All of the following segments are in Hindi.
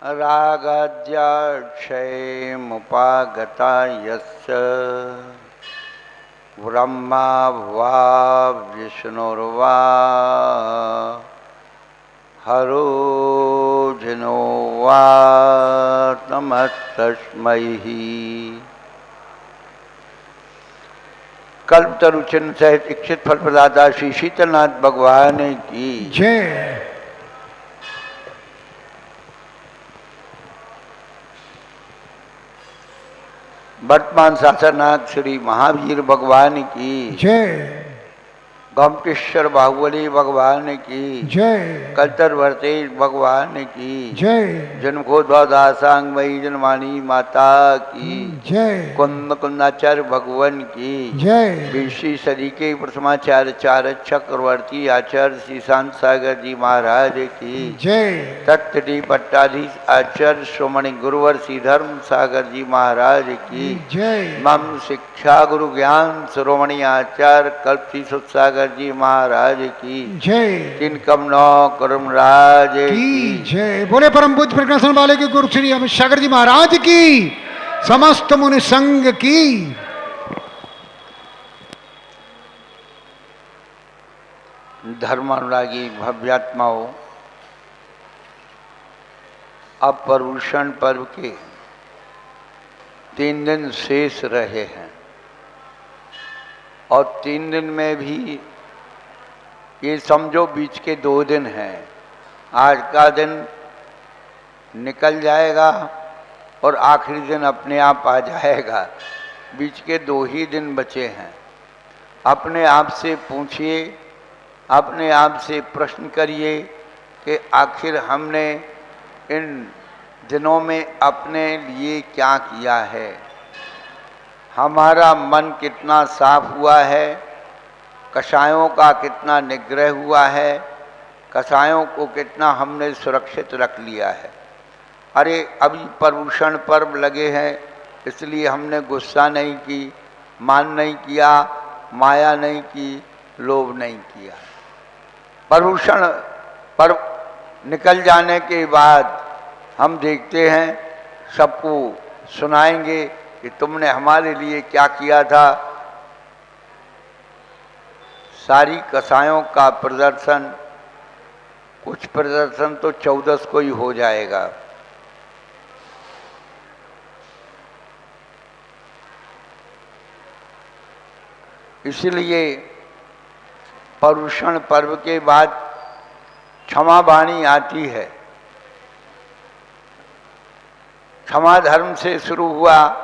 रागाद्याक्षयमुपागता यस्य ब्रह्मा वा विष्णुर्वा हरो जिनो वा नमस्तस्मै। कल्पतरु चिन्ह सहित इच्छित फल प्रदाता श्री शीतलनाथ भगवान की जय। वर्तमान शासनाथ श्री महावीर भगवान की जय। गौमकेश्वर बाहुबली भगवान की जय। कल्तर भरतेश भगवान की जय। जन्मोद्वादासांगमयी जनमानी माता की जय। कुंद कुंदाचार्य भगवान की जय। बीसवीं सदी के प्रथमाचार्य चार चक्रवर्ती आचार्य श्री शांत सागर जी महाराज की जय। तत्डी पट्टाधीश आचार्य श्रोमणी गुरुवर श्री धर्म सागर जी महाराज की जय। मम शिक्षा गुरु ज्ञान श्रोमणी आचार्य कल्पति सागर जी महाराज की जय। तीन कमनो कर्मराज की जय। बोले परम बुद्ध प्रकाशन वाले के गुरु श्री अमित सागर जी महाराज की, समस्त मुनि संघ की। धर्मानुरागी भव्यात्माओं, अब पर्युषण पर्व के 3 दिन शेष रहे हैं और 3 दिन में भी ये समझो बीच के 2 दिन हैं। आज का दिन निकल जाएगा और आखिरी दिन अपने आप आ जाएगा। बीच के 2 ही दिन बचे हैं। अपने आप से पूछिए, अपने आप से प्रश्न करिए कि आखिर हमने इन दिनों में अपने लिए क्या किया है। हमारा मन कितना साफ हुआ है, कषायों का कितना निग्रह हुआ है, कषायों को कितना हमने सुरक्षित रख लिया है। अरे अभी पर्युषण पर्व लगे हैं, इसलिए हमने गुस्सा नहीं की, मान नहीं किया, माया नहीं की, लोभ नहीं किया। पर्युषण पर्व निकल जाने के बाद हम देखते हैं, सबको सुनाएंगे कि तुमने हमारे लिए क्या किया था। सारी कसायों का प्रदर्शन, कुछ प्रदर्शन तो 14 को ही हो जाएगा। इसलिए पर्युषण पर्व के बाद क्षमा वाणी आती है। क्षमा धर्म से शुरू हुआ,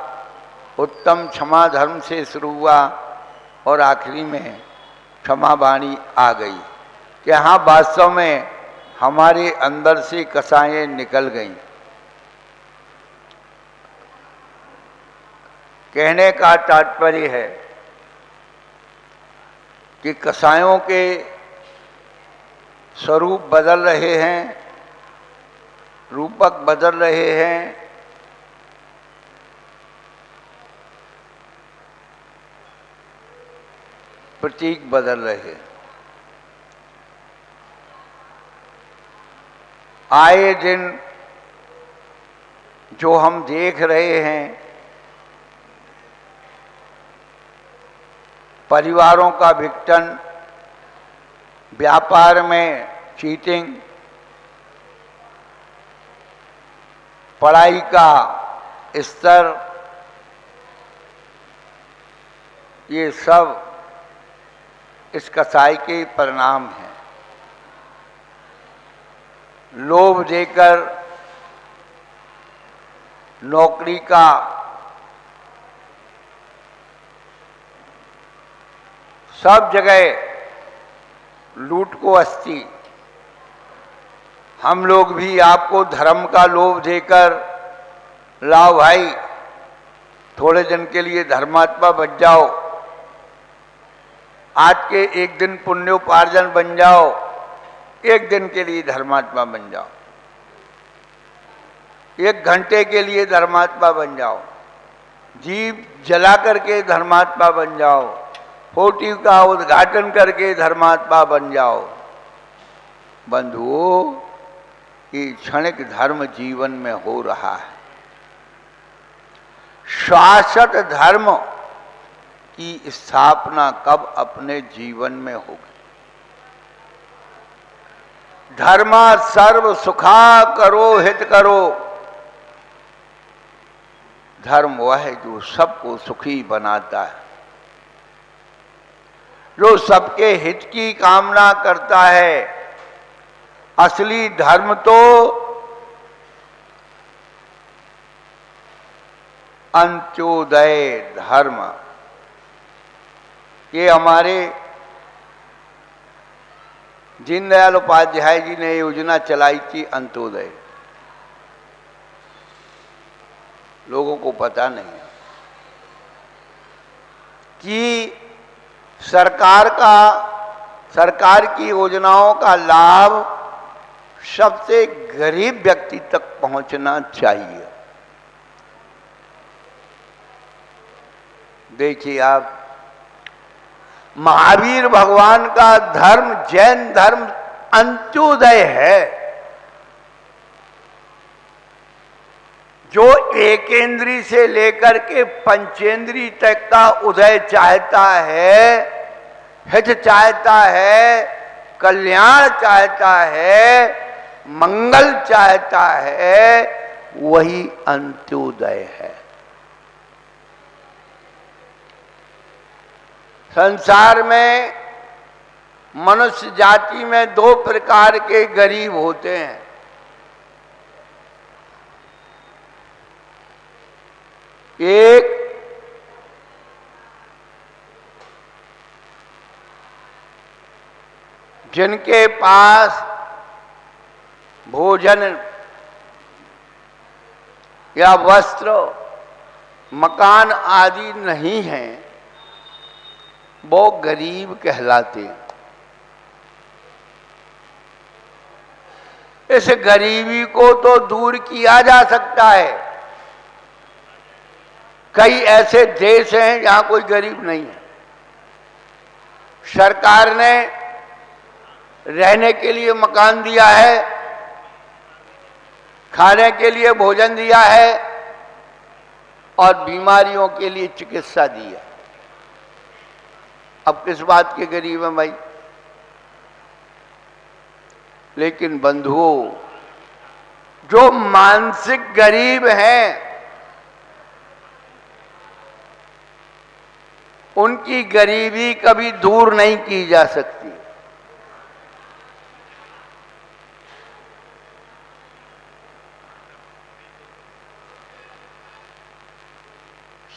उत्तम क्षमा धर्म से शुरू हुआ और आखिरी में क्षमा वाणी आ गई कि हाँ, वास्तव में हमारे अंदर से कसाएं निकल गईं। कहने का तात्पर्य है कि कसायों के स्वरूप बदल रहे हैं, रूपक बदल रहे हैं, प्रतीक बदल रहे। आए दिन जो हम देख रहे हैं, परिवारों का विघटन, व्यापार में चीटिंग, पढ़ाई का स्तर, ये सब इस कसाई के परिणाम हैं। लोभ देकर नौकरी का सब जगह लूट को अस्ती। हम लोग भी आपको धर्म का लोभ देकर, लाओ भाई थोड़े दिन के लिए धर्मात्मा बन जाओ, आज के एक दिन पुण्योपार्जन बन जाओ, एक दिन के लिए धर्मात्मा बन जाओ, 1 घंटे के लिए धर्मात्मा बन जाओ, जीव जला करके धर्मात्मा बन जाओ, फोटो का उद्घाटन करके धर्मात्मा बन जाओ। बंधुओं, ये क्षणिक धर्म जीवन में हो रहा है। शाश्वत धर्म की स्थापना कब अपने जीवन में होगी? धर्मा सर्व सुखा करो हित करो। धर्म वह है जो सबको सुखी बनाता है, जो सबके हित की कामना करता है। असली धर्म तो अंत्योदय धर्म, ये हमारे दीनदयाल उपाध्याय जी ने योजना चलाई थी अंत्योदय, लोगों को पता नहीं है कि सरकार की योजनाओं का लाभ सबसे गरीब व्यक्ति तक पहुंचना चाहिए। देखिए आप, महावीर भगवान का धर्म, जैन धर्म अंत्योदय है, जो एकेंद्री से लेकर के पंचेंद्री तक का उदय चाहता है, हित चाहता है, कल्याण चाहता है, मंगल चाहता है, वही अंत्योदय है। संसार में मनुष्य जाति में दो प्रकार के गरीब होते हैं। एक जिनके पास भोजन या वस्त्र, मकान आदि नहीं है, वो गरीब कहलाते हैं। इस गरीबी को तो दूर किया जा सकता है। कई ऐसे देश हैं जहां कोई गरीब नहीं है। सरकार ने रहने के लिए मकान दिया है, खाने के लिए भोजन दिया है और बीमारियों के लिए चिकित्सा दी है। अब किस बात के गरीब हैं भाई? लेकिन बंधुओं, जो मानसिक गरीब हैं, उनकी गरीबी कभी दूर नहीं की जा सकती।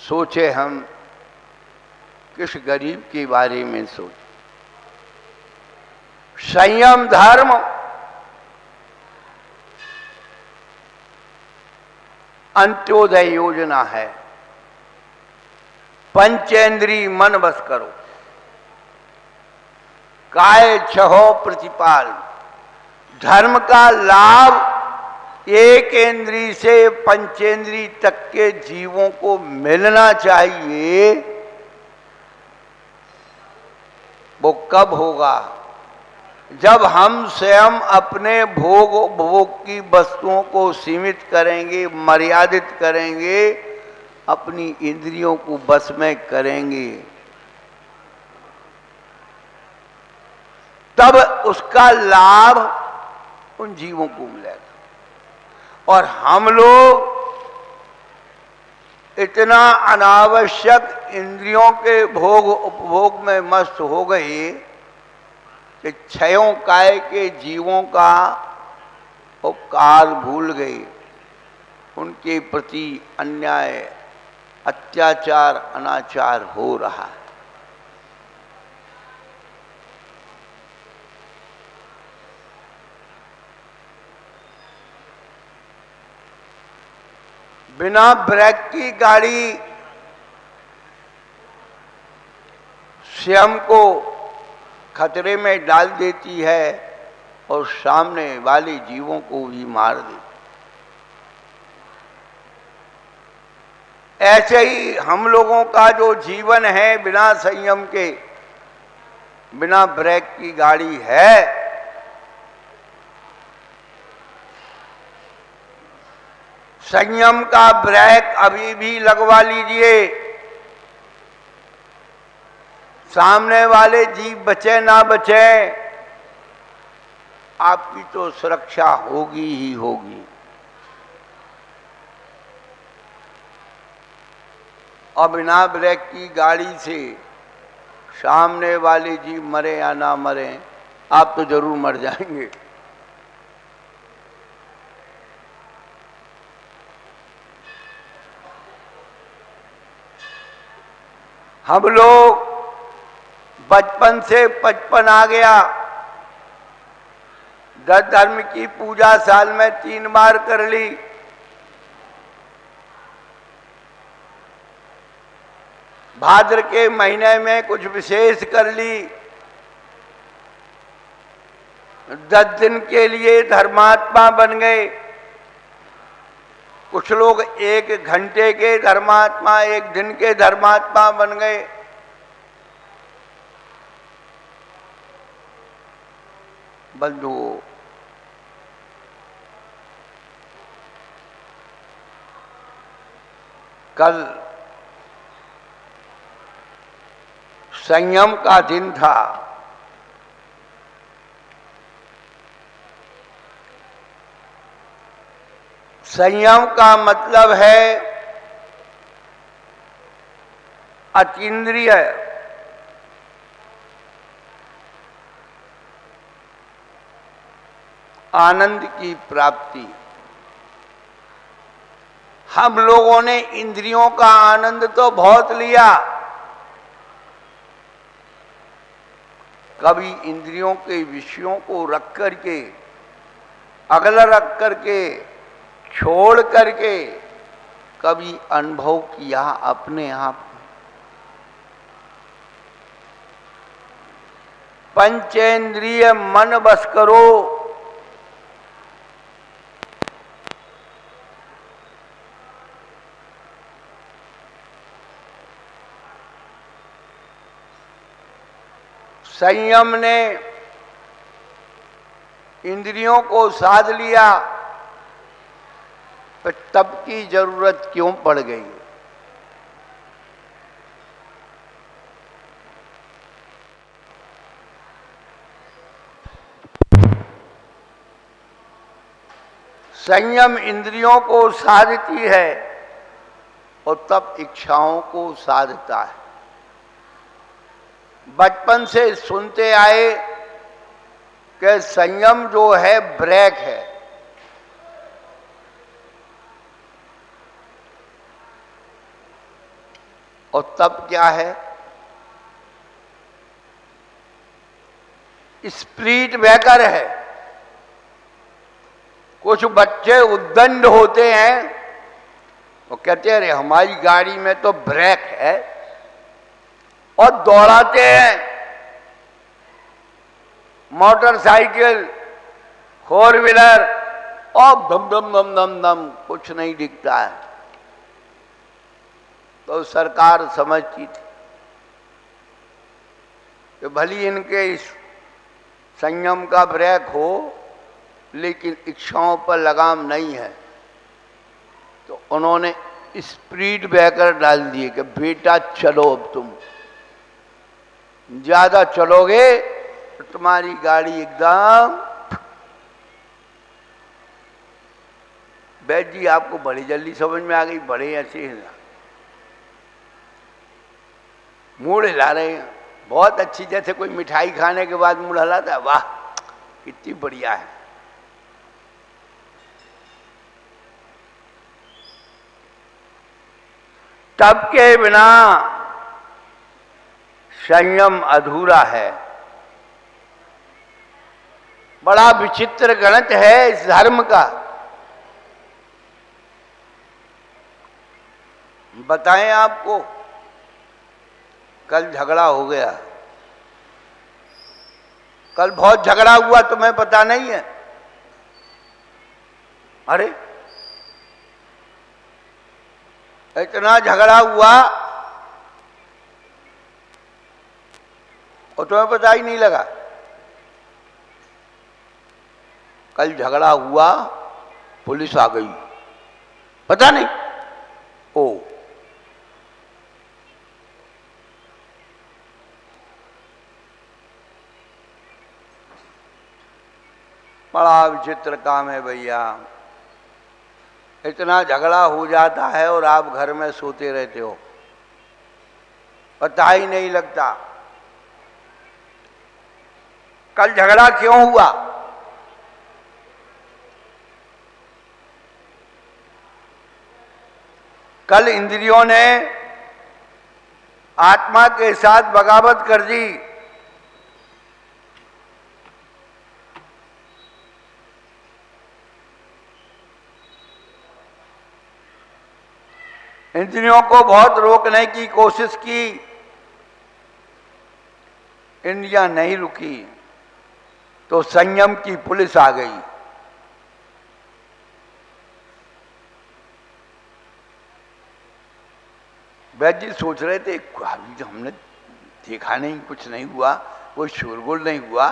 सोचे हम किस गरीब के बारे में सोच। संयम धर्म अंत्योदय योजना है। पंचेंद्री मन बस करो, काय छहो प्रतिपाल। धर्म का लाभ एक इंद्री से पंचेंद्री तक के जीवों को मिलना चाहिए। वो कब होगा? जब हम स्वयं अपने भोग उपभोग की वस्तुओं को सीमित करेंगे, मर्यादित करेंगे, अपनी इंद्रियों को बस में करेंगे, तब उसका लाभ उन जीवों को मिलेगा। और हम लोग इतना अनावश्यक इंद्रियों के भोग उपभोग में मस्त हो गए कि क्षयों काय के जीवों का उपकार भूल गए। उनके प्रति अन्याय, अत्याचार, अनाचार हो रहा है। बिना ब्रेक की गाड़ी स्वयं को खतरे में डाल देती है और सामने वाले जीवों को भी मार देती। ऐसे ही हम लोगों का जो जीवन है, बिना संयम के, बिना ब्रेक की गाड़ी है। संयम का ब्रेक अभी भी लगवा लीजिए। सामने वाले जीव बचे ना बचे, आपकी तो सुरक्षा होगी ही होगी। और बिना ब्रेक की गाड़ी से सामने वाले जीव मरे या ना मरे, आप तो जरूर मर जाएंगे। हम लोग बचपन से 55 आ गया। 10 धर्म की पूजा साल में 3 बार कर ली। भाद्र के महीने में कुछ विशेष कर ली। 10 दिन के लिए धर्मात्मा बन गए। कुछ लोग 1 घंटे के धर्मात्मा, 1 दिन के धर्मात्मा बन गए। बंधुओं, कल संयम का दिन था। संयम का मतलब है अतीन्द्रिय आनंद की प्राप्ति। हम लोगों ने इंद्रियों का आनंद तो बहुत लिया। कभी इंद्रियों के विषयों को रख करके, अगला रख करके, छोड़ करके कभी अनुभव किया अपने आप। पंचेंद्रिय मन बस करो। संयम ने इंद्रियों को साध लिया, पर तब की जरूरत क्यों पड़ गई? संयम इंद्रियों को साधती है और तब इच्छाओं को साधता है। बचपन से सुनते आए कि संयम जो है ब्रेक है। और तब क्या है? स्पीड ब्रेकर है। कुछ बच्चे उद्दंड होते हैं, वो कहते हैं अरे हमारी गाड़ी में तो ब्रेक है, और दौड़ाते हैं मोटरसाइकिल, 4 व्हीलर, और धम धम धम धम धम, कुछ नहीं दिखता है। तो सरकार समझती थी कि भली इनके इस संयम का ब्रेक हो, लेकिन इच्छाओं पर लगाम नहीं है। तो उन्होंने स्पीड ब्रेकर डाल दिए कि बेटा चलो, अब तुम ज्यादा चलोगे तो तुम्हारी गाड़ी एकदम। बैठ जी, आपको बड़ी जल्दी समझ में आ गई, बड़े ऐसे मूड हिला रहे हैं। बहुत अच्छी, जैसे कोई मिठाई खाने के बाद मूड हिलाता है, वाह कितनी बढ़िया है। तब के बिना संयम अधूरा है। बड़ा विचित्र गणित है इस धर्म का। बताएं आपको, कल झगड़ा हो गया। कल बहुत झगड़ा हुआ, तुम्हें पता नहीं है? अरे इतना झगड़ा हुआ और तुम्हें पता ही नहीं लगा? कल झगड़ा हुआ, पुलिस आ गई। पता नहीं। ओ बड़ा विचित्र काम है भैया, इतना झगड़ा हो जाता है और आप घर में सोते रहते हो, पता ही नहीं लगता। कल झगड़ा क्यों हुआ? कल इंद्रियों ने आत्मा के साथ बगावत कर दी। इंद्रियों को बहुत रोकने की कोशिश की, इंद्रियां नहीं रुकी तो संयम की पुलिस आ गई। वैद्य जी सोच रहे थे अभी तो हमने देखा नहीं, कुछ नहीं हुआ, कोई शोरगुल नहीं हुआ,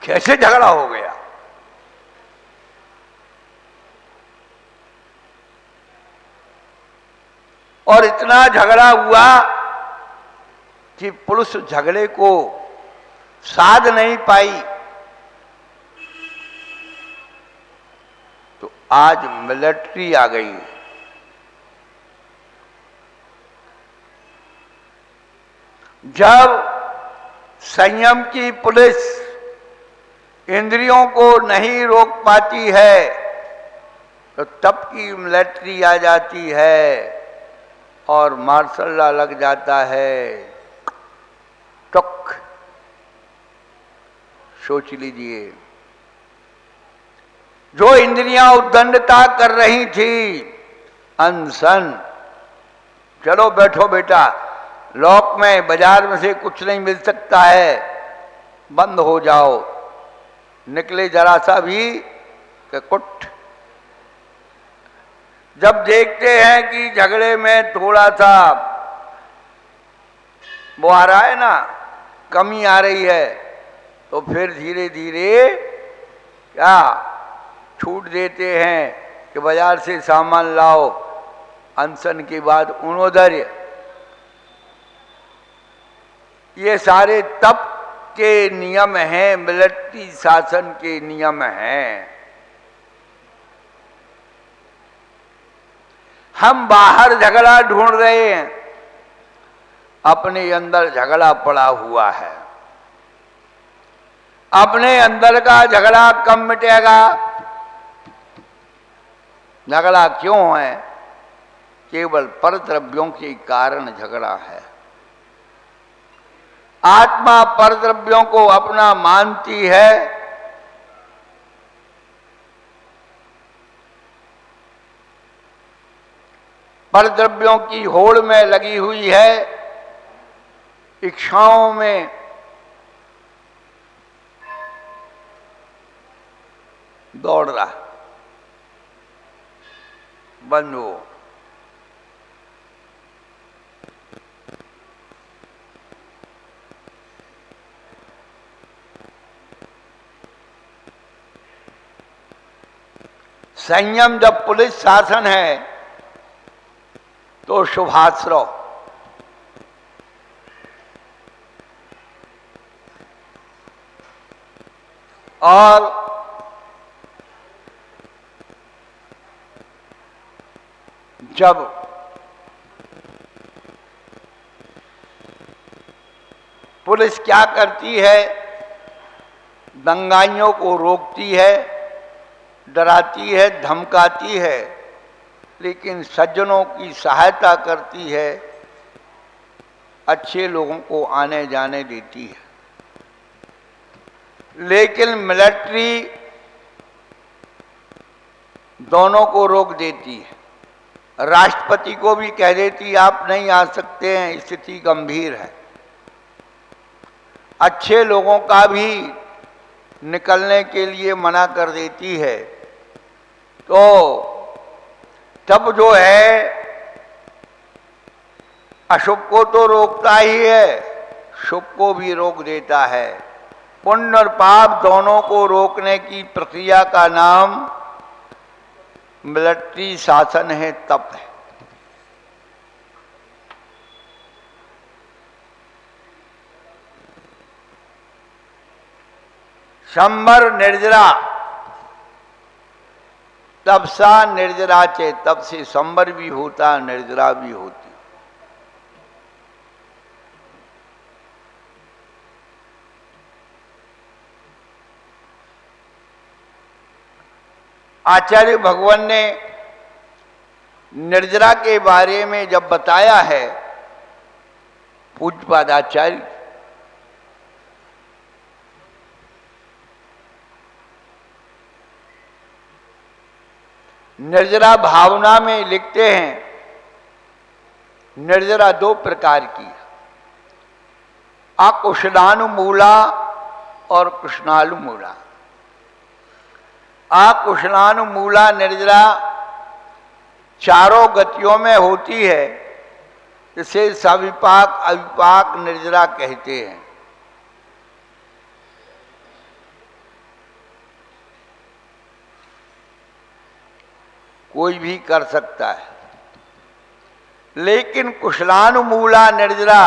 कैसे झगड़ा हो गया। और इतना झगड़ा हुआ कि पुलिस झगड़े को साध नहीं पाई। तो आज मिलिट्री आ गई। जब संयम की पुलिस इंद्रियों को नहीं रोक पाती है तो तब की मिलिट्री आ जाती है और मार्शल लॉ लग जाता है। टक सोच लीजिए, जो इंद्रियां उद्दंडता कर रही थी, अनशन, चलो बैठो बेटा, लॉक में बाजार में से कुछ नहीं मिल सकता है, बंद हो जाओ, निकले जरा सा भी कि कुट। जब देखते हैं कि झगड़े में थोड़ा सा वो आ रहा है ना, कमी आ रही है, तो फिर धीरे धीरे क्या छूट देते हैं कि बाजार से सामान लाओ। अनशन के बाद उन्नोदर्य, ये सारे तप के नियम हैं, मिलिट्री शासन के नियम हैं। हम बाहर झगड़ा ढूंढ रहे हैं, अपने अंदर झगड़ा पड़ा हुआ है। अपने अंदर का झगड़ा कब मिटेगा? झगड़ा क्यों है? केवल परद्रव्यों के कारण झगड़ा है। आत्मा परद्रव्यों को अपना मानती है, परद्रव्यों की होड़ में लगी हुई है, इच्छाओं में दौड़ रहा। बंद हो। संयम जब पुलिस शासन है तो शुभाश्रय, और जब पुलिस क्या करती है? दंगाइयों को रोकती है, डराती है, धमकाती है, लेकिन सज्जनों की सहायता करती है, अच्छे लोगों को आने जाने देती है। लेकिन मिलिट्री दोनों को रोक देती है। राष्ट्रपति को भी कह देती आप नहीं आ सकते हैं, स्थिति गंभीर है। अच्छे लोगों का भी निकलने के लिए मना कर देती है। तो तब जो है अशुभ को तो रोकता ही है, शुभ को भी रोक देता है। पुण्य और पाप दोनों को रोकने की प्रक्रिया का नाम मिलिट्री शासन है, तप है। संबर निर्जरा, तपसा निर्जरा चे, तप से संबर भी होता, निर्जरा भी होती। आचार्य भगवान ने निर्जरा के बारे में जब बताया है, पूज्यपाद आचार्य निर्जरा भावना में लिखते हैं, निर्जरा दो प्रकार की, अकुशलानुमूला और कुशलानुमूला। अकुशलानुमूला निर्जरा चारों गतियों में होती है, इसे सविपाक अविपाक निर्जरा कहते हैं। कोई भी कर सकता है, लेकिन कुशलानुमूला निर्जरा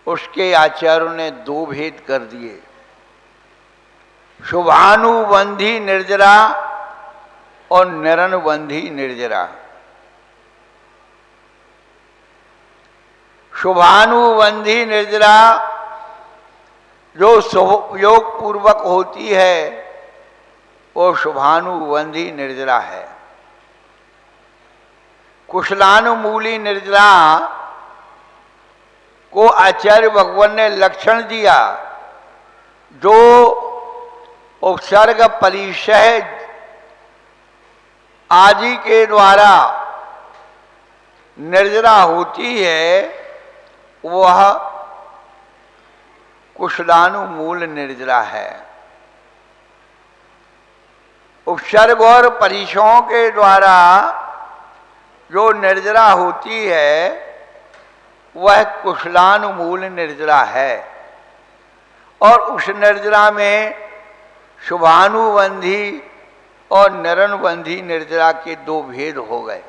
उसके आचार्यों ने दो भेद कर दिए, शुभानुबंधी निर्जरा और निरनुबंधी निर्जरा। शुभानुबंधी निर्जरा जो शुभोपयोग पूर्वक होती है, वो शुभानुबंधी निर्जरा है। कुशलानुमूली निर्जरा को आचार्य भगवान ने लक्षण दिया, जो उपसर्ग परिचय आदि के द्वारा निर्जरा होती है, वह कुशलानुमूल निर्जरा है। उपसर्ग और परिचयों के द्वारा जो निर्जरा होती है, वह कुशलानुमूल निर्जरा है। और उस निर्जरा में शुभानुबंधी और निरनुबंधी निर्जरा के दो भेद हो गए।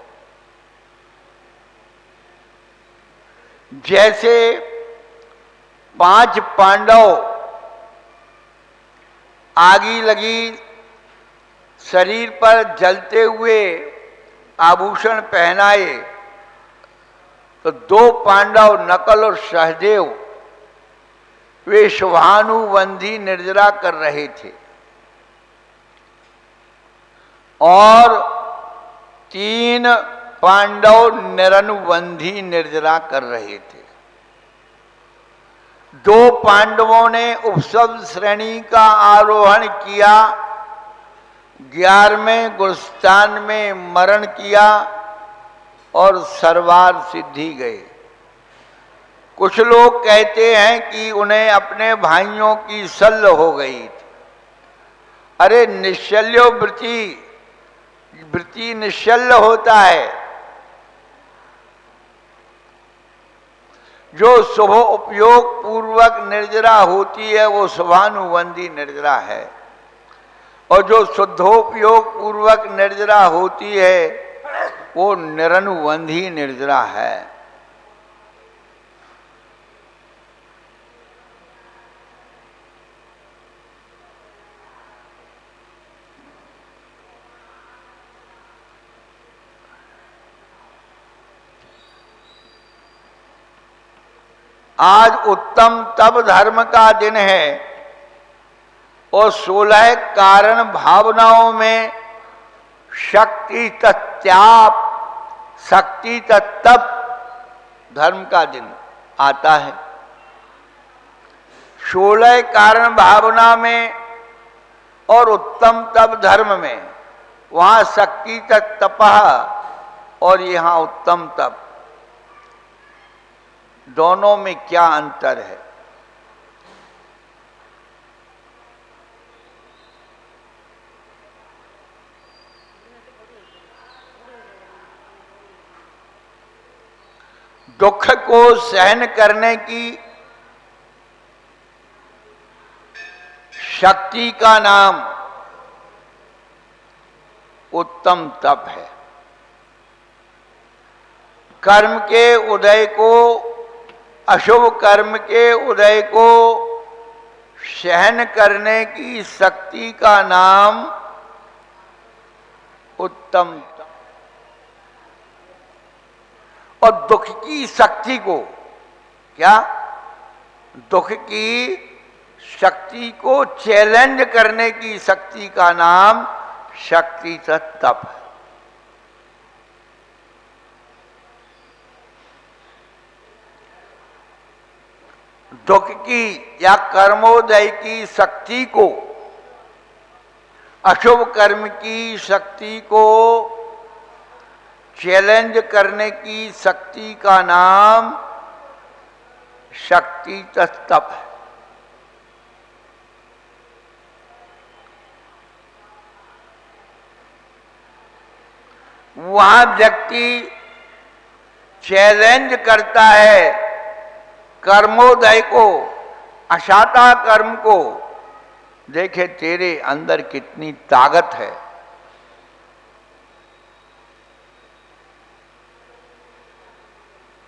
जैसे 5 पांडव आगी लगी शरीर पर जलते हुए आभूषण पहनाए, तो 2 पांडव नकल और सहदेव वे शुभानुबंधी निर्जरा कर रहे थे, और 3 पांडव निरनुबंधी निर्जरा कर रहे थे। 2 पांडवों ने उपशब्द श्रेणी का आरोहण किया, 11वें गुरुस्थान में मरण किया और सर्वार सिद्धि गए। कुछ लोग कहते हैं कि उन्हें अपने भाइयों की शल्य हो गई थी। अरे निश्चल्यो वृत्ति निश्चल्य होता है। जो शुभ उपयोग पूर्वक निर्जरा होती है, वो शुभानुबंधी निर्जरा है, और जो शुद्धोपयोग पूर्वक निर्जरा होती है, वो निरनुबंधी निर्जरा है। आज उत्तम तप धर्म का दिन है, और 16 कारण भावनाओं में शक्ति तत्त्याग, शक्ति तत्तप धर्म का दिन आता है। 16 कारण भावना में और उत्तम तप धर्म में, वहाँ शक्ति तत्तप और यहाँ उत्तम तप, दोनों में क्या अंतर है? दुख को सहन करने की शक्ति का नाम उत्तम तप है। कर्म के उदय को, अशुभ कर्म के उदय को सहन करने की शक्ति का नाम उत्तम तप, और दुख की शक्ति को, क्या, दुख की शक्ति को चैलेंज करने की शक्ति का नाम शक्ति तप है। दुख की या कर्मोदय की शक्ति को, अशुभ कर्म की शक्ति को चैलेंज करने की शक्ति का नाम शक्ति तप है। वहां व्यक्ति चैलेंज करता है कर्मोदय को, अशाता कर्म को, देखे तेरे अंदर कितनी ताकत है।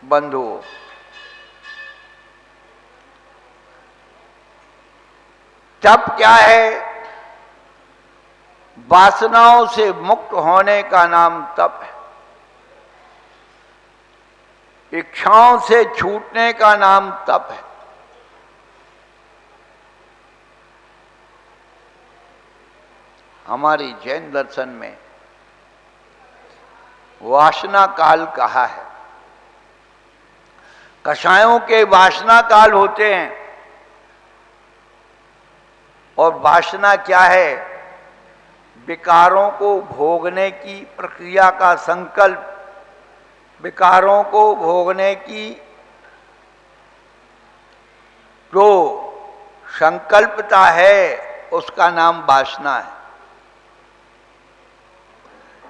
बंधुओं, तप क्या है? वासनाओं से मुक्त होने का नाम तप है। इच्छाओं से छूटने का नाम तप है। हमारी जैन दर्शन में वासना काल कहा है। कषायों के वासना काल होते हैं। और वासना क्या है? विकारों को भोगने की प्रक्रिया का संकल्प, विकारों को भोगने की जो संकल्पता है उसका नाम वासना है।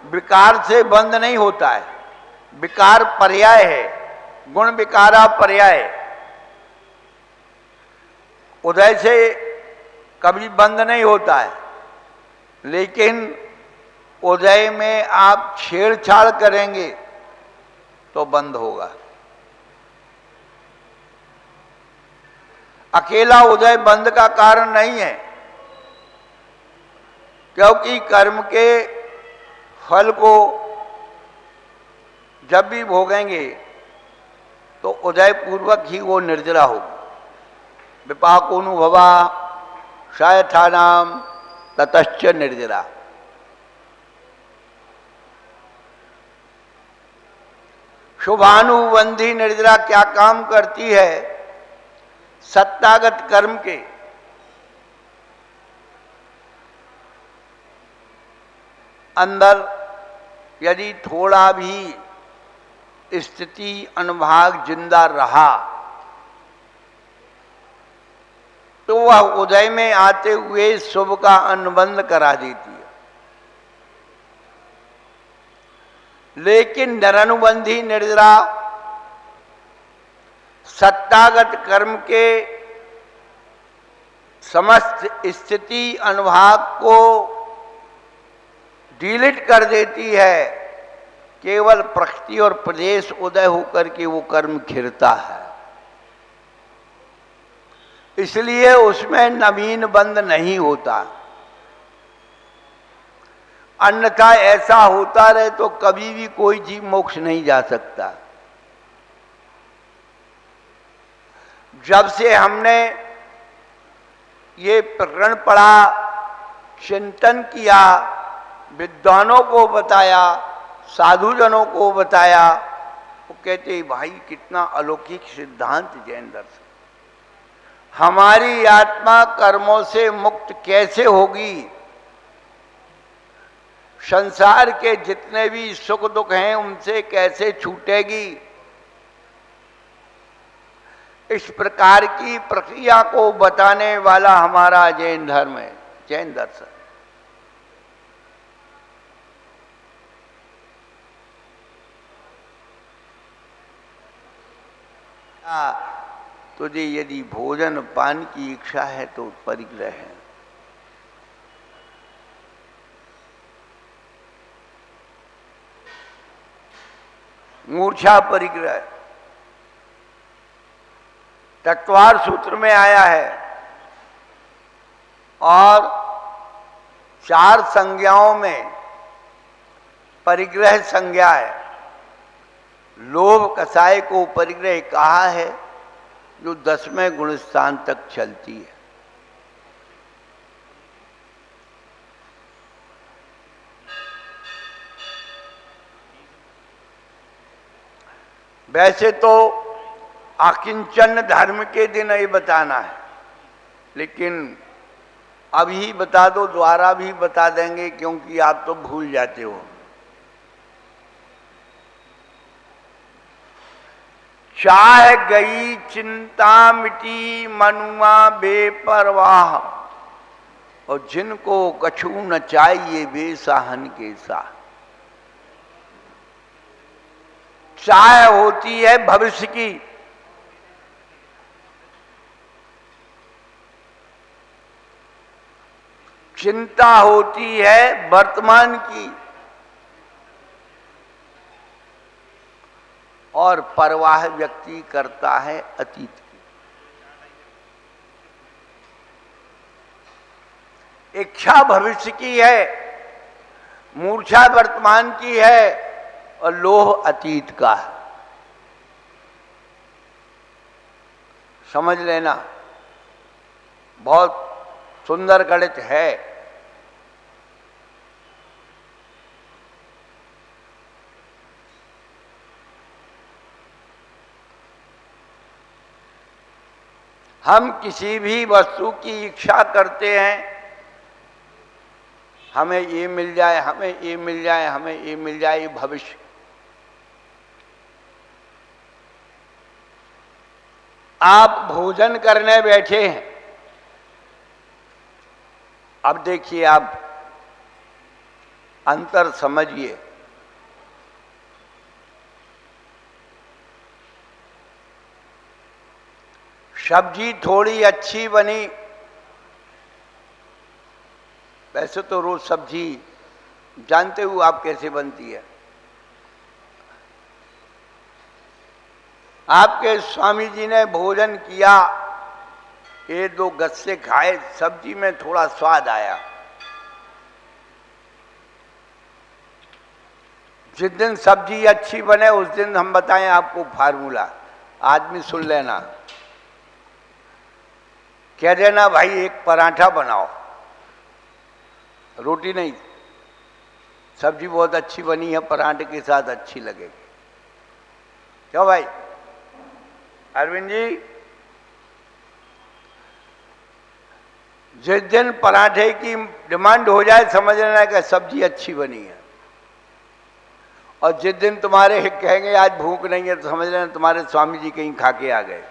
विकार से बंद नहीं होता है, विकार पर्याय है, गुण विकारा पर्याय। उदय से कभी बंद नहीं होता है, लेकिन उदय में आप छेड़छाड़ करेंगे तो बंद होगा। अकेला उदय बंद का कारण नहीं है, क्योंकि कर्म के फल को जब भी भोगेंगे तो उदय पूर्वक ही वो निर्जरा होगी। विपाकोनुभवा शायथानाम ततश्च निर्जरा। शुभानुबंधी निर्जरा क्या काम करती है? सत्तागत कर्म के अंदर यदि थोड़ा भी स्थिति अनुभाग जिंदा रहा तो वह उदय में आते हुए शुभ का अनुबंध करा देती है। लेकिन निरनुबंधी निर्जरा सत्तागत कर्म के समस्त स्थिति अनुभाग को डिलीट कर देती है। केवल प्रकृति और प्रदेश उदय होकर के वो कर्म खिरता है। इसलिए उसमें नवीन बंध नहीं होता। अन्यथा ऐसा होता रहे तो कभी भी कोई जीव मोक्ष नहीं जा सकता। जब से हमने ये प्रकरण पढ़ा, चिंतन किया, विद्वानों को बताया, साधुजनों को बताया, वो कहते भाई कितना अलौकिक सिद्धांत जैन दर्शन। हमारी आत्मा कर्मों से मुक्त कैसे होगी? संसार के जितने भी सुख दुख हैं उनसे कैसे छूटेगी? इस प्रकार की प्रक्रिया को बताने वाला हमारा जैन धर्म है, जैन दर्शन। तुझे यदि भोजन पान की इच्छा है तो परिग्रह है, मूर्छा परिग्रह तत्वार सूत्र में आया है और 4 संज्ञाओं में परिग्रह संज्ञा है। लोभ कसाय को परिग्रह कहा है जो 10वें गुण स्थान तक चलती है। वैसे तो आकिंचन धर्म के दिन ये बताना है, लेकिन अभी बता दो, द्वारा भी बता देंगे क्योंकि आप तो भूल जाते हो। चाह गई चिंता मिटी मनुआ बेपरवाह, और जिनको कछु न चाहिए बेसाहन के सा। चाह होती है भविष्य की, चिंता होती है वर्तमान की, और परवाह व्यक्ति करता है अतीत की। इच्छा भविष्य की है, मूर्छा वर्तमान की है और लोभ अतीत का है। समझ लेना, बहुत सुंदर गणित है। हम किसी भी वस्तु की इच्छा करते हैं, हमें ये मिल जाए, हमें ये मिल जाए, हमें ये मिल जाए, ये भविष्य। आप भोजन करने बैठे हैं, अब देखिए, आप अंतर समझिए। सब्जी थोड़ी अच्छी बनी, वैसे तो रोज सब्जी जानते हो आप कैसे बनती है। आपके स्वामी जी ने भोजन किया, 1-2 गस्से खाए, सब्जी में थोड़ा स्वाद आया। जिस दिन सब्जी अच्छी बने उस दिन हम बताएं आपको फार्मूला, आदमी सुन लेना। कह देना भाई एक पराठा बनाओ, रोटी नहीं, सब्जी बहुत अच्छी बनी है, पराठे के साथ अच्छी लगेगी। क्यों भाई अरविंद जी? जिस दिन पराठे की डिमांड हो जाए समझ लेना कि सब्जी अच्छी बनी है, और जिस दिन तुम्हारे कहेंगे आज भूख नहीं है तो समझ लेना तुम्हारे स्वामी जी कहीं खा के आ गए।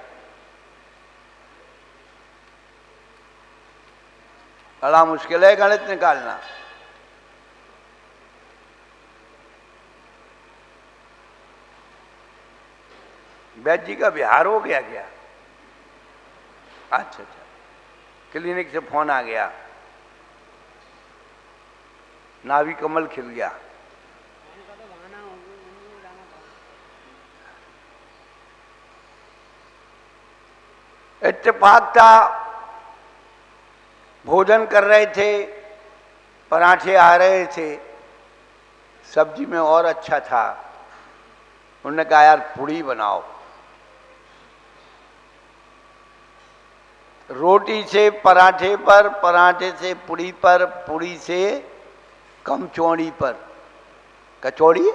बड़ा मुश्किल है गणित निकालना। वैद्य जी का बिहार हो गया क्या? अच्छा, क्लिनिक से फोन आ गया, नाभि कमल खिल गया। इत्तेफाक था, भोजन कर रहे थे, पराठे आ रहे थे, सब्जी में और अच्छा था। उन्होंने कहा यार पूड़ी बनाओ। रोटी से पराठे पर, पराठे से पूड़ी पर, पूड़ी से कमचौड़ी पर कचौड़ी।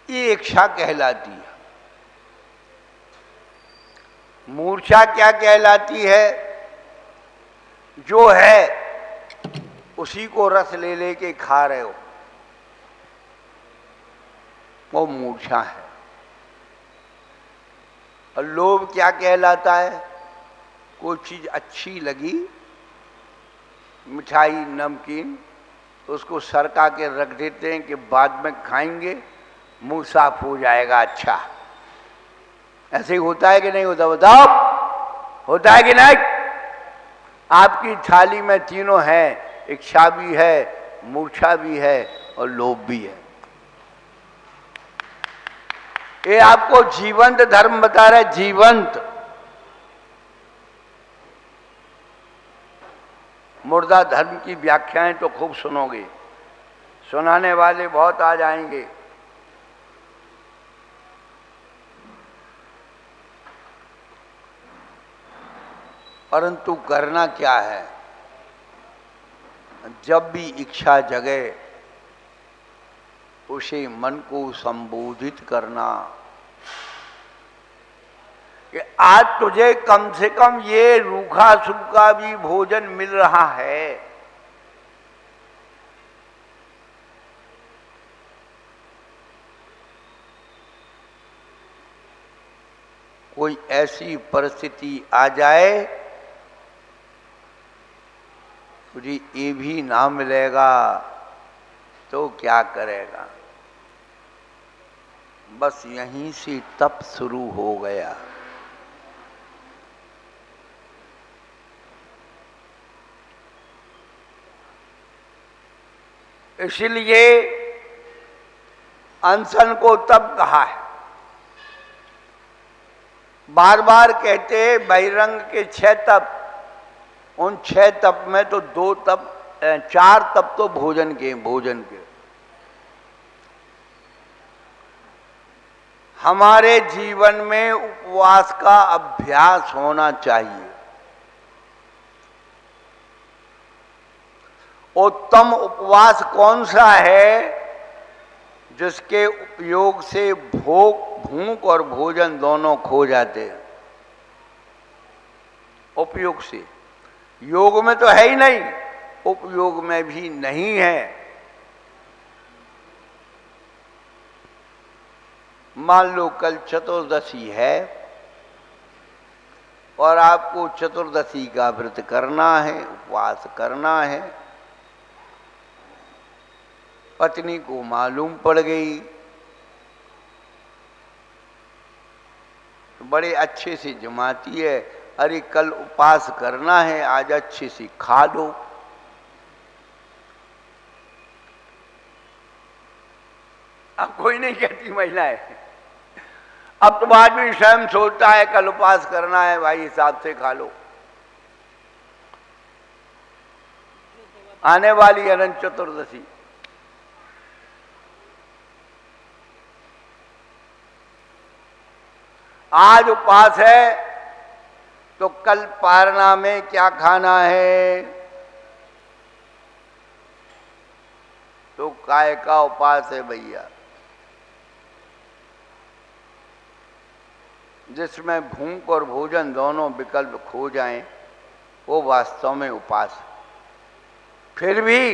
ये इच्छा कहलाती है। मूर्छा क्या कहलाती है? जो है उसी को रस ले लेके खा रहे हो, वो मूर्छा है। और लोभ क्या कहलाता है? कोई चीज अच्छी लगी, मिठाई नमकीन, तो उसको सरका के रख देते हैं कि बाद में खाएंगे, मुंह साफ हो जाएगा। अच्छा, ऐसे ही होता है कि नहीं होता? बताओ, होता है कि नहीं? आपकी थाली में तीनों हैं, इच्छा भी है, मूर्छा भी है और लोभ भी है। ये आपको जीवंत धर्म बता रहा है, जीवंत। मुर्दा धर्म की व्याख्याएं तो खूब सुनोगे, सुनाने वाले बहुत आ जाएंगे। परंतु करना क्या है? जब भी इच्छा जगे उसे मन को संबोधित करना कि आज तुझे कम से कम ये रूखा सूखा भी भोजन मिल रहा है। कोई ऐसी परिस्थिति आ जाए तुझे ये भी ना मिलेगा तो क्या करेगा? बस यहीं से तप शुरू हो गया। इसलिए अनशन को तप कहा है। बार बार कहते हैं बहिरंग के 6 तप, उन 6 तप में तो 2 तप 4 तप तो भोजन के। हमारे जीवन में उपवास का अभ्यास होना चाहिए। उत्तम उपवास कौन सा है? जिसके उपयोग से भूख और भोजन दोनों खो जाते हैं। उपयोग से, योग में तो है ही नहीं, उपयोग में भी नहीं है। मान लो कल चतुर्दशी है और आपको चतुर्दशी का व्रत करना है, उपवास करना है। पत्नी को मालूम पड़ गई तो बड़े अच्छे से जमाती है, अरे कल उपवास करना है, आज अच्छे से खा लो। अब कोई नहीं कहती महिलाएं, अब तो आदमी स्वयं सोचता है कल उपवास करना है, भाई हिसाब से खा लो। आने वाली अनंत चतुर्दशी, आज उपवास है तो कल पारना में क्या खाना है? तो काय का उपवास है भैया, जिसमें भूख और भोजन दोनों विकल्प खो जाएं, वो वास्तव में उपवास है। फिर भी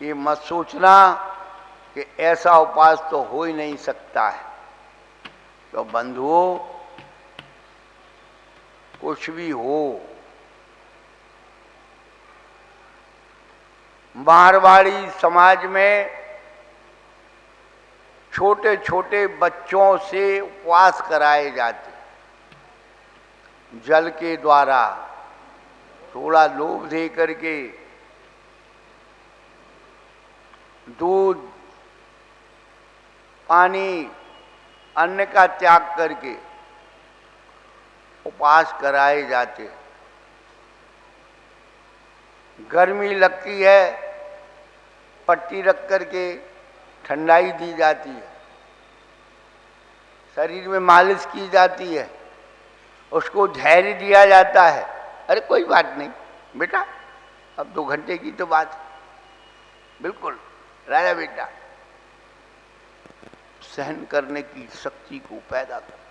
ये मत सोचना कि ऐसा उपवास तो हो ही नहीं सकता है। तो बंधुओं, कुछ भी हो, मारवाड़ी समाज में छोटे छोटे बच्चों से उपवास कराए जाते, जल के द्वारा थोड़ा लोभ दे करके, दूध पानी अन्न का त्याग करके उपवास कराए जाते। गर्मी लगती है, पट्टी रख करके ठंडाई दी जाती है, शरीर में मालिश की जाती है, उसको धैर्य दिया जाता है, अरे कोई बात नहीं बेटा, अब 2 घंटे की तो बात है, बिल्कुल राजा बेटा। सहन करने की शक्ति को पैदा कर,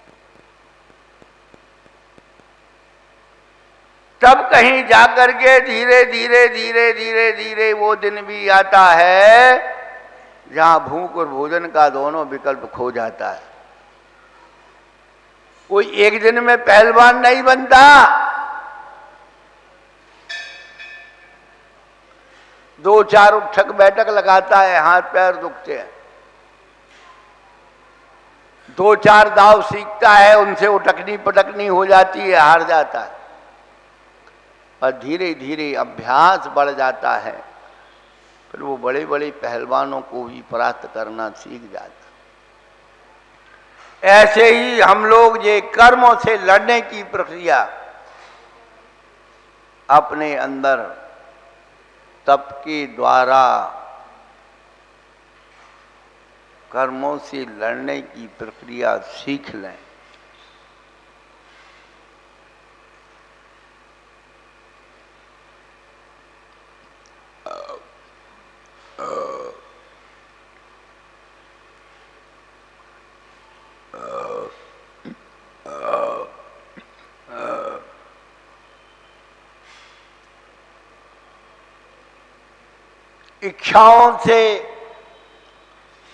तब कहीं जाकर के धीरे धीरे धीरे धीरे धीरे वो दिन भी आता है जहां भूख और भोजन का दोनों विकल्प खो जाता है। कोई एक दिन में पहलवान नहीं बनता, 2-4 उठक बैठक लगाता है, हाथ पैर दुखते हैं, 2-4 दाव सीखता है, उनसे उठकनी पटकनी हो जाती है, हार जाता है। और धीरे धीरे अभ्यास बढ़ जाता है फिर वो बड़े बड़े पहलवानों को भी परास्त करना सीख जाता। ऐसे ही हम लोग ये कर्मों से लड़ने की प्रक्रिया अपने अंदर तप के द्वारा कर्मों से लड़ने की प्रक्रिया सीख लें। इच्छाओं से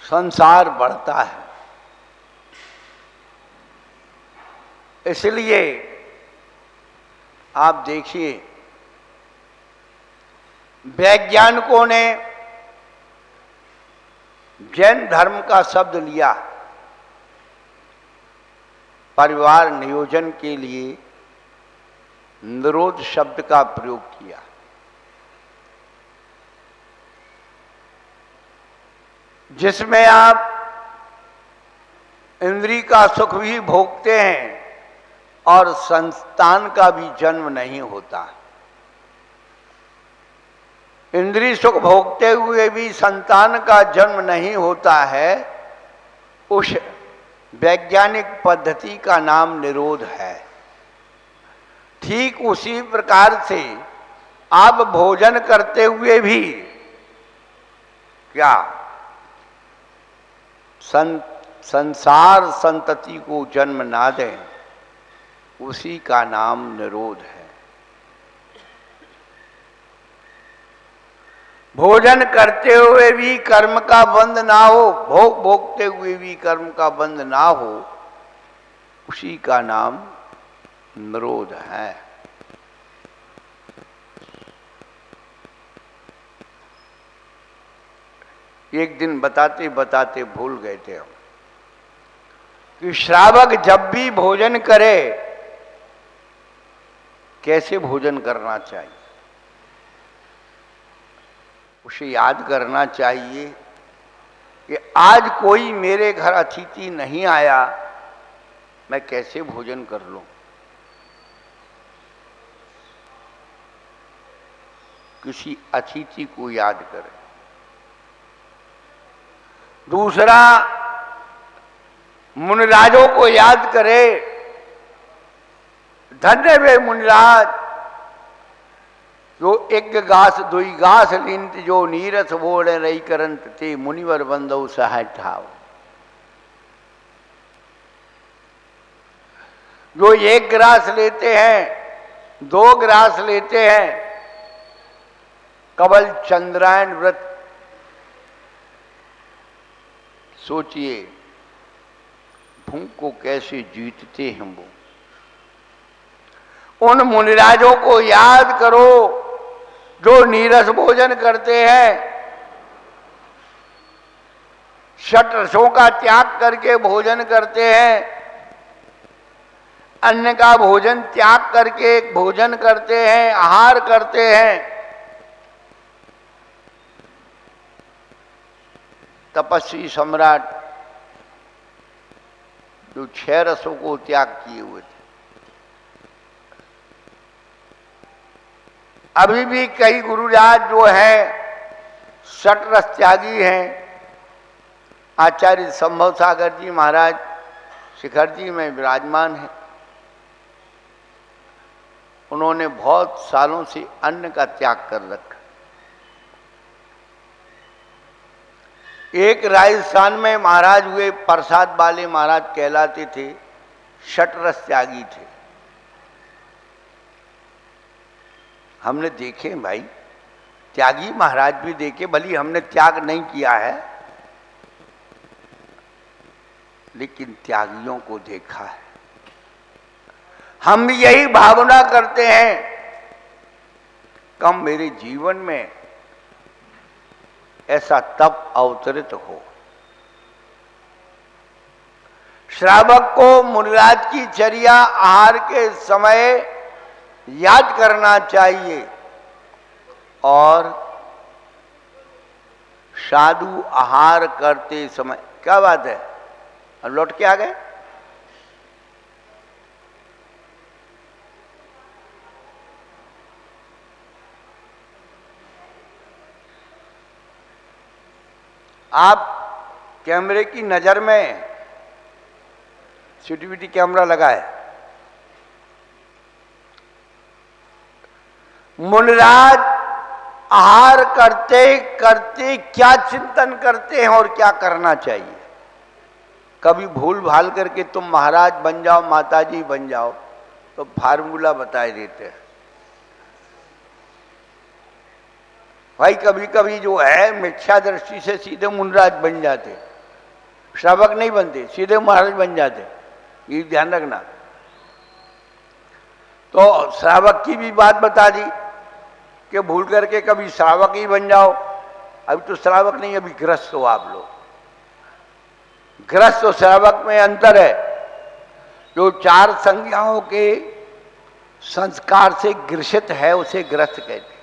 संसार बढ़ता है, इसलिए आप देखिए वैज्ञानिकों ने जैन धर्म का शब्द लिया, परिवार नियोजन के लिए निरोध शब्द का प्रयोग किया। जिसमें आप इंद्रिय का सुख भी भोगते हैं और संतान का भी जन्म नहीं होता। इंद्रिय सुख भोगते हुए भी संतान का जन्म नहीं होता है, उस वैज्ञानिक पद्धति का नाम निरोध है। ठीक उसी प्रकार से आप भोजन करते हुए भी क्या संसार संतति को जन्म ना दें, उसी का नाम निरोध है। भोजन करते हुए भी कर्म का बंध ना हो, भोग भोगते हुए भी कर्म का बंध ना हो, उसी का नाम निरोध है। एक दिन बताते बताते भूल गए थे हम कि श्रावक जब भी भोजन करे कैसे भोजन करना चाहिए। उसे याद करना चाहिए कि आज कोई मेरे घर अतिथि नहीं आया, मैं कैसे भोजन कर लूं। किसी अतिथि को याद करें। दूसरा, मुनिराजों को याद करे। धन्य वे मुनिराज जो एक गास दुई गास लिंत, जो नीरस बोले रही करंत ते मुनिवर बंदो सहाय ठाव। जो एक ग्रास लेते हैं, दो ग्रास लेते हैं, कबल चंद्रायन व्रत। सोचिए भूख को कैसे जीतते हैं वो। उन मुनिराजों को याद करो जो नीरस भोजन करते हैं, षट रसों का त्याग करके भोजन करते हैं, अन्न का भोजन त्याग करके भोजन करते हैं, आहार करते हैं। तपस्वी सम्राट जो 6 रसों को त्याग किए हुए थे। अभी भी कई गुरुराज जो है षट रस त्यागी हैं। आचार्य संभव सागर जी महाराज शिखर जी में विराजमान हैं। उन्होंने बहुत सालों से अन्न का त्याग कर रखा। एक राजस्थान में महाराज हुए, प्रसाद वाले महाराज कहलाते थे, षट रस त्यागी थे। हमने देखे भाई, त्यागी महाराज भी देखे, भली हमने त्याग नहीं किया है, लेकिन त्यागियों को देखा है। हम भी यही भावना करते हैं, कम मेरे जीवन में ऐसा तप अवतरित हो। श्रावक को मुनिराज की चर्या आहार के समय याद करना चाहिए और साधु आहार करते समय, क्या बात है, और लौट के आ गए। आप कैमरे की नजर में सीसीटीवी कैमरा लगा है, मुनिराज आहार करते करते क्या चिंतन करते हैं और क्या करना चाहिए। कभी भूल भाल करके तुम महाराज बन जाओ, माताजी बन जाओ, तो फार्मूला बता देते हैं भाई। कभी कभी जो है मिथ्या दृष्टि से सीधे मुनिराज बन जाते, श्रावक नहीं बनते, सीधे महाराज बन जाते, ये ध्यान रखना। तो श्रावक की भी बात बता दी कि भूल करके कभी श्रावक ही बन जाओ। अभी तो श्रावक नहीं, अभी गृहस्थ हो आप लोग। गृहस्थ और श्रावक में अंतर है। जो 4 संज्ञाओं के संस्कार से ग्रसित है उसे गृहस्थ कहते।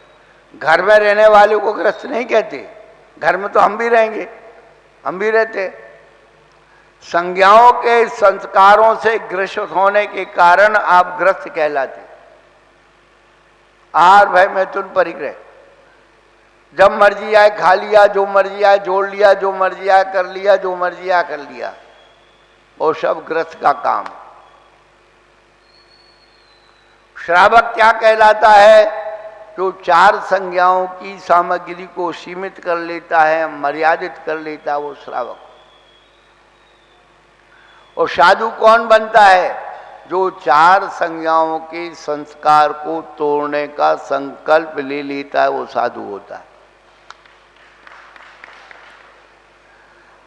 घर में रहने वाले को गृहस्थ नहीं कहते, घर में तो हम भी रहेंगे, हम भी रहते। संज्ञाओं के संस्कारों से ग्रसित होने के कारण आप गृहस्थ कहलाते। आहार भय मैथुन परिग्रह, जब मर्जी आए खा लिया, जो मर्जी आए जोड़ लिया, जो मर्जी आए कर लिया, जो मर्जी आए कर लिया, वो सब गृहस्थ का काम। श्रावक क्या कहलाता है? जो 4 संज्ञाओं की सामग्री को सीमित कर लेता है, मर्यादित कर लेता है, वो श्रावक। और साधु कौन बनता है? जो 4 संज्ञाओं के संस्कार को तोड़ने का संकल्प ले लेता है, वो साधु होता है।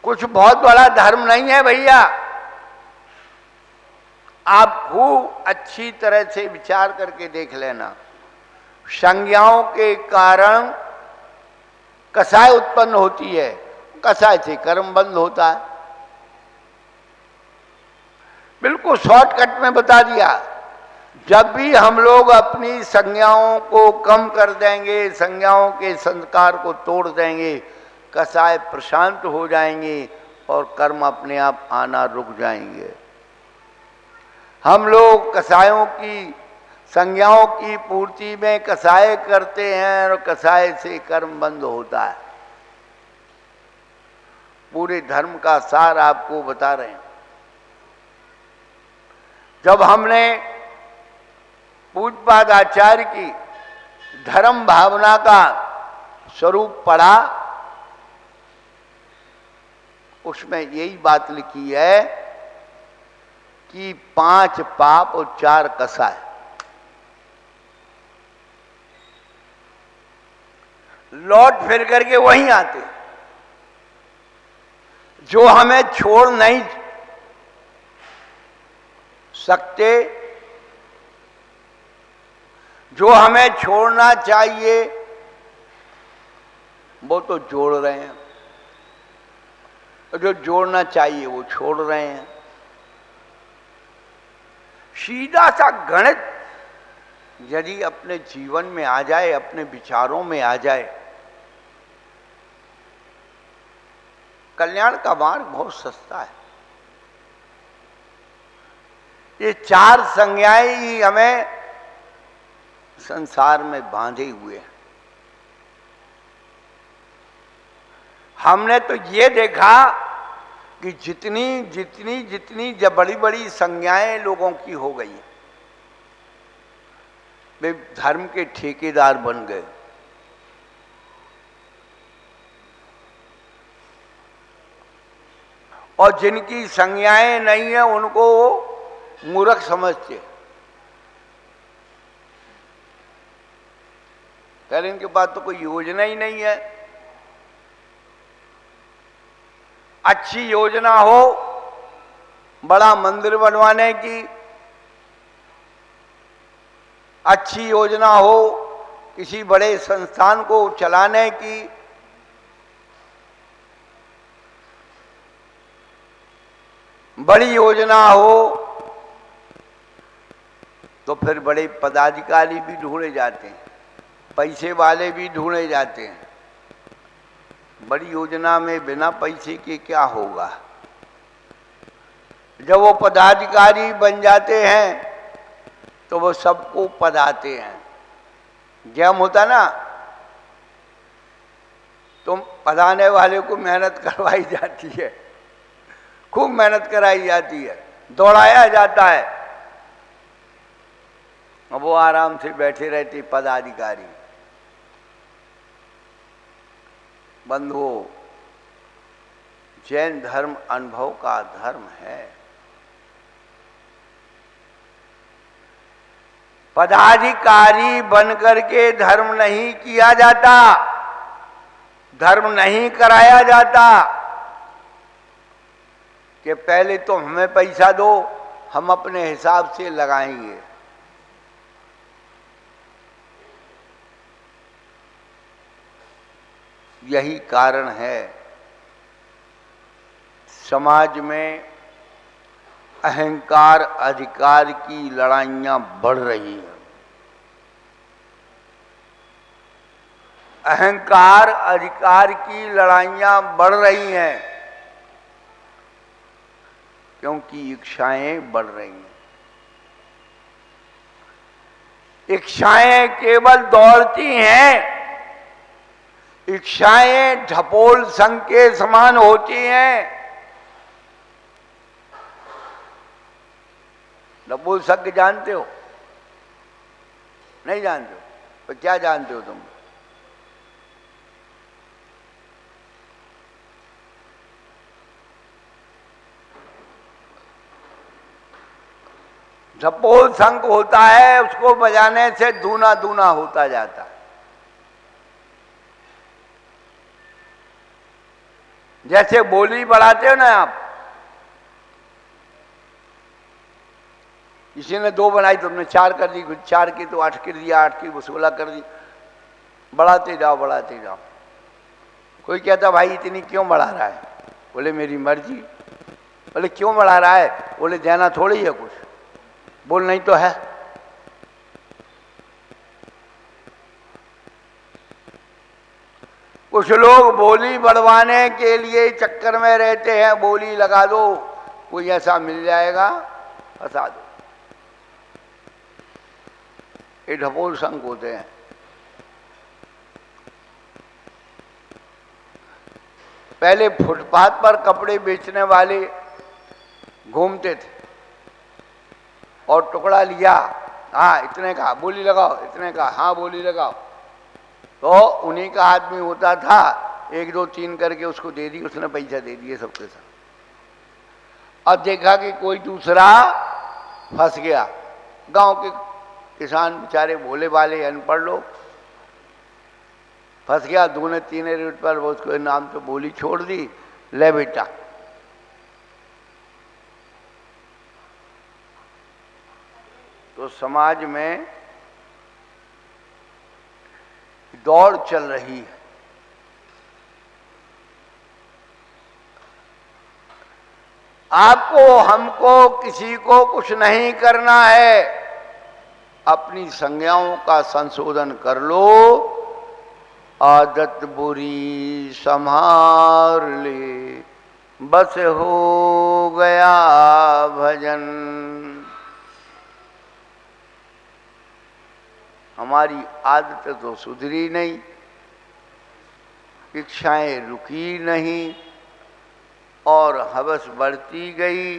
कुछ बहुत बड़ा धर्म नहीं है भैया। आप खूब अच्छी तरह से विचार करके देख लेना। संज्ञाओं के कारण कसाय उत्पन्न होती है, कसाय से कर्म बंद होता है। बिल्कुल शॉर्टकट में बता दिया। जब भी हम लोग अपनी संज्ञाओं को कम कर देंगे, संज्ञाओं के संस्कार को तोड़ देंगे, कसाय प्रशांत हो जाएंगे और कर्म अपने आप आना रुक जाएंगे। हम लोग कसायों की, संज्ञाओं की पूर्ति में कसाय करते हैं और कसाय से कर्म बंद होता है। पूरे धर्म का सार आपको बता रहे हैं। जब हमने पूज्यपाद आचार्य की धर्म भावना का स्वरूप पढ़ा, उसमें यही बात लिखी है कि 5 पाप और 4 कसाय। लौट फिर करके वहीं आते। जो हमें छोड़ नहीं सकते, जो हमें छोड़ना चाहिए, वो तो जोड़ रहे हैं, और जो जोड़ना चाहिए वो छोड़ रहे हैं। सीधा सा गणित यदि अपने जीवन में आ जाए, अपने विचारों में आ जाए, कल्याण का मार्ग बहुत सस्ता है। ये 4 संज्ञाएं ही हमें संसार में बांधे हुए हैं। हमने तो ये देखा कि जितनी जब बड़ी बड़ी संज्ञाएं लोगों की हो गई, वे धर्म के ठेकेदार बन गए। और जिनकी संज्ञाएं नहीं है उनको मूर्ख समझते। पहले इनके पास तो कोई योजना ही नहीं है। अच्छी योजना हो बड़ा मंदिर बनवाने की, अच्छी योजना हो किसी बड़े संस्थान को चलाने की, बड़ी योजना हो तो फिर बड़े पदाधिकारी भी ढूंढे जाते हैं, पैसे वाले भी ढूंढे जाते हैं, बड़ी योजना में बिना पैसे के क्या होगा। जब वो पदाधिकारी बन जाते हैं तो वो सबको पधाते हैं। गेम होता ना, तो पधाने वाले को मेहनत करवाई जाती है, खूब मेहनत कराई जाती है, दौड़ाया जाता है। अब वो आराम से बैठे रहते पदाधिकारी। बंधुओं, जैन धर्म अनुभव का धर्म है। पदाधिकारी बनकर के धर्म नहीं किया जाता, धर्म नहीं कराया जाता कि पहले तो हमें पैसा दो, हम अपने हिसाब से लगाएंगे। यही कारण है समाज में अहंकार अधिकार की लड़ाइयां बढ़ रही हैं। अहंकार अधिकार की लड़ाइयां बढ़ रही हैं क्योंकि इच्छाएं बढ़ रही हैं। इच्छाएं केवल दौड़ती हैं, इच्छाएं ढपोल संग के समान होती हैं। ढपोल संग जानते हो? नहीं जानते हो? तो क्या जानते हो तुम? ढपोल शंख होता है, उसको बजाने से दूना दूना होता जाता है। जैसे बोली बढ़ाते हो ना आप, किसी ने 2 बनाई तुमने 4 कर दी, 4 की तो 8 कर दिया, 8 की 16 कर दी, बढ़ाते जाओ बढ़ाते जाओ। कोई कहता भाई इतनी क्यों बढ़ा रहा है? बोले मेरी मर्जी। बोले क्यों बढ़ा रहा है? बोले देना थोड़ी है कुछ, बोल नहीं तो है। कुछ लोग बोली बढ़वाने के लिए चक्कर में रहते हैं, बोली लगा दो, कोई ऐसा मिल जाएगा फंसा दो। ये ढपोल संघ होते हैं। पहले फुटपाथ पर कपड़े बेचने वाले घूमते थे और टुकड़ा लिया, हाँ इतने का बोली लगाओ, इतने का हाँ बोली लगाओ, तो उन्हीं का आदमी होता था, 1 2 3 करके उसको दे दी, उसने पैसा दे दिए सबके साथ। अब देखा कि कोई दूसरा फंस गया। गांव के किसान बेचारे भोले वाले अनपढ़ लोग, फंस गया। 2 3 रेट पर वो उसको नाम तो बोली छोड़ दी, ले बेटा। तो समाज में दौड़ चल रही है। आपको हमको किसी को कुछ नहीं करना है, अपनी संज्ञाओं का संशोधन कर लो, आदत बुरी संभाल ले, बस हो गया भजन। हमारी आदत तो सुधरी नहीं, इच्छाएं रुकी नहीं और हवस बढ़ती गई,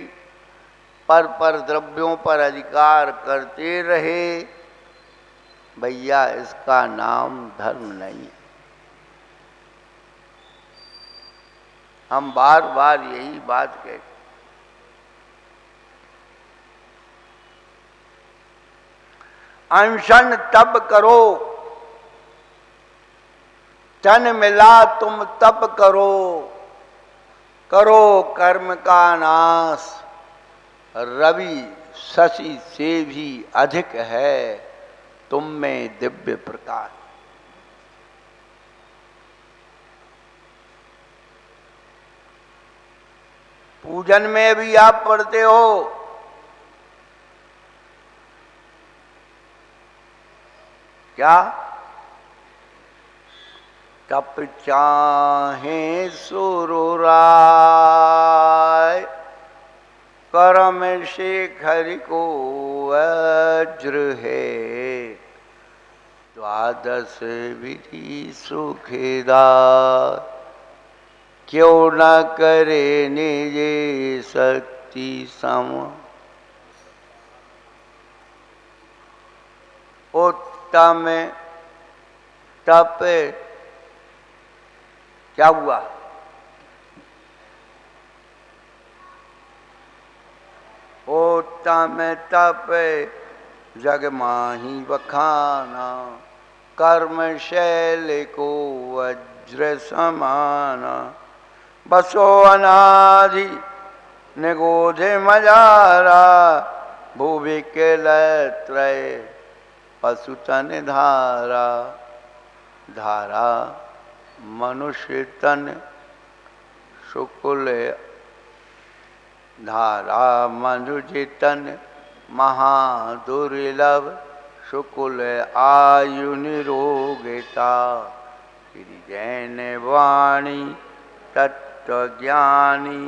पर द्रव्यों पर अधिकार करते रहे। भैया इसका नाम धर्म नहीं है। हम बार बार यही बात कहते, अनशन तब करो, तन मिला तुम तप करो, करो कर्म का नाश, रवि शशि से भी अधिक है तुम में दिव्य प्रकाश। पूजन में भी आप पढ़ते हो, क्या तप चाहे सुरराय, करम शेखर को वज्र है, द्वादश विधि सुखेदार, क्यों न करे निज शक्ति सम। उत्तम तप क्या हुआ? उत्तम तप जग माही बखाना, कर्मशैल को वज्र समाना, बसो अनादि निगोधे मजारा, भूविकल त्रय पशुतन धारा, धारा मनुष्य तन शुक्ल, धारा मनुष्य तन महादुर्लभ, शुक्ल आयु निरोगिता, जैन वाणी तत्व ज्ञानी,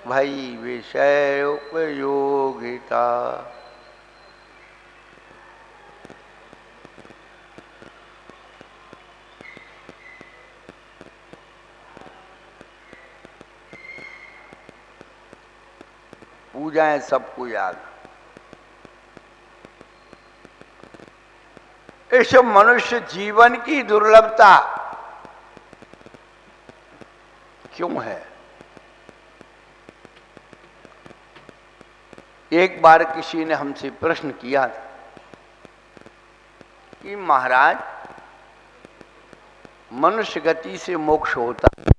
भई विषय उपयोगिता। पूजाएं सबको याद। इस मनुष्य जीवन की दुर्लभता क्यों है? एक बार किसी ने हमसे प्रश्न किया था कि महाराज, मनुष्य गति से मोक्ष होता है,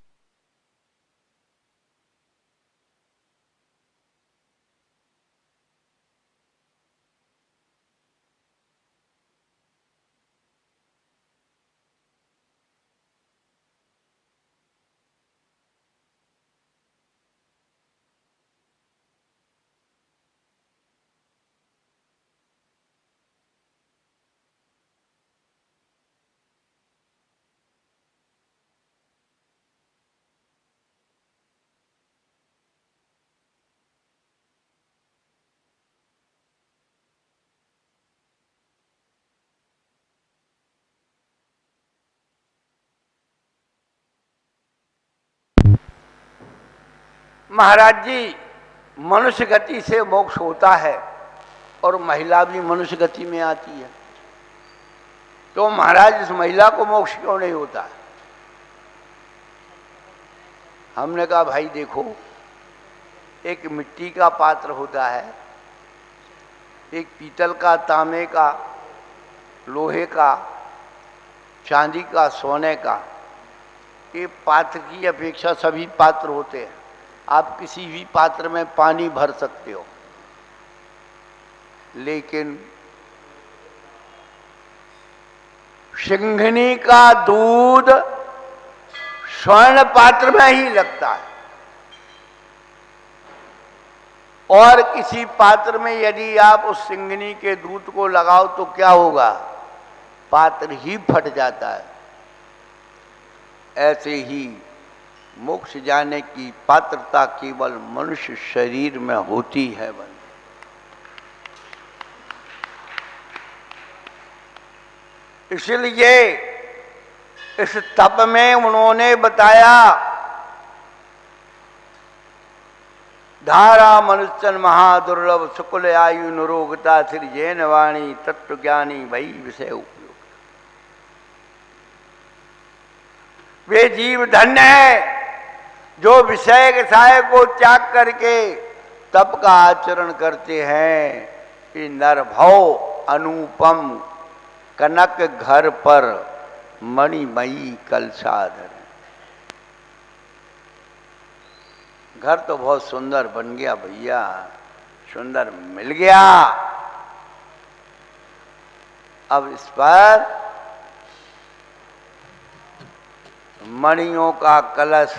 महाराज जी मनुष्य गति से मोक्ष होता है और महिला भी मनुष्य गति में आती है, तो महाराज इस महिला को मोक्ष क्यों नहीं होता? हमने कहा भाई देखो, एक मिट्टी का पात्र होता है, एक पीतल का, तांबे का, लोहे का, चांदी का, सोने का, ये पात्र की अपेक्षा सभी पात्र होते हैं। आप किसी भी पात्र में पानी भर सकते हो, लेकिन सिंघनी का दूध स्वर्ण पात्र में ही लगता है, और किसी पात्र में यदि आप उस सिंघनी के दूध को लगाओ तो क्या होगा? पात्र ही फट जाता है। ऐसे ही मोक्ष जाने की पात्रता केवल मनुष्य शरीर में होती है। इसलिए इस तप में उन्होंने बताया, धारा मनुष्यन महादुर्लभ, शुक्ल आयु निरोगता, श्री जैन वाणी तत्व ज्ञानी, भई विषय उपयोग। वे जीव धन्य है जो विषय के साय को त्याग करके तप का आचरण करते हैं। कि नरभव अनुपम कनक घर पर मणिमयी कलशाधर। घर तो बहुत सुंदर बन गया भैया, सुंदर मिल गया, अब इस पर मणियों का कलश